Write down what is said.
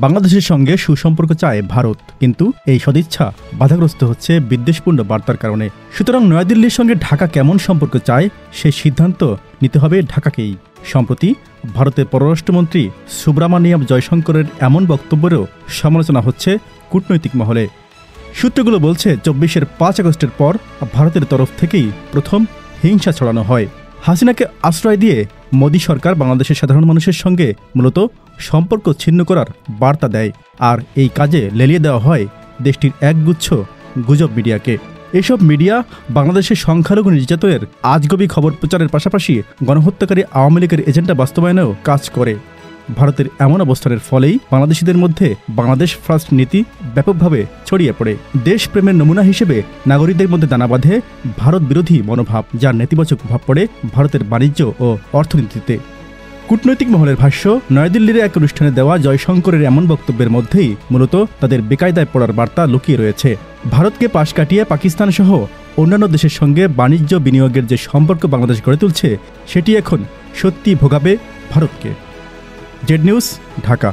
বাংলাদেশের সঙ্গে সুসম্পর্ক চায় ভারত, কিন্তু এই সদিচ্ছা বাধাগ্রস্ত হচ্ছে বিদ্বেষপূর্ণ বার্তার কারণে। সুতরাং নয়াদিল্লির সঙ্গে ঢাকা কেমন সম্পর্ক চায় সেই সিদ্ধান্ত নিতে হবে ঢাকাকেই। সম্প্রতি ভারতের পররাষ্ট্রমন্ত্রী সুব্রামানিয়াম জয়শঙ্করের এমন বক্তব্যেরও সমালোচনা হচ্ছে কূটনৈতিক মহলে। সূত্রগুলো বলছে ২৪-এর ৫ আগস্টের পর ভারতের তরফ থেকেই প্রথম হিংসা ছড়ানো হয়। হাসিনাকে আশ্রয় দিয়ে মোদী সরকার বাংলাদেশের সাধারণ মানুষের সঙ্গে মূলত সম্পর্ক ছিন্ন করার বার্তা দেয়, আর এই কাজে লেলিয়ে দেওয়া হয় দেশটির একগুচ্ছ গুজব মিডিয়াকে। এসব মিডিয়া বাংলাদেশের সংখ্যালঘু নির্যাতনের আজগবি খবর প্রচারের পাশাপাশি গণহত্যাকারী আওয়ামী লীগের এজেন্ডা বাস্তবায়নেও কাজ করে। ভারতের এমন অবস্থানের ফলেই বাংলাদেশিদের মধ্যে বাংলাদেশ ফার্স্ট নীতি ব্যাপকভাবে ছড়িয়ে পড়ে। দেশপ্রেমের নমুনা হিসেবে নাগরিকদের মধ্যে দানা বাঁধে ভারত বিরোধী মনোভাব, যার নেতিবাচক প্রভাব পড়ে ভারতের বাণিজ্য ও অর্থনীতিতে। কূটনৈতিক মহলের ভাষ্য, নয়াদিল্লির এক অনুষ্ঠানে দেওয়া জয়শঙ্করের এমন বক্তব্যের মধ্যেই মূলত তাদের বেকায়দায় পড়ার বার্তা লুকিয়ে রয়েছে। ভারতকে পাশ কাটিয়ে পাকিস্তান সহ অন্যান্য দেশের সঙ্গে বাণিজ্য বিনিয়োগের যে সম্পর্ক বাংলাদেশ গড়ে তুলছে, সেটি এখন সত্যি ভোগাবে ভারতকে। Z news, Dhaka.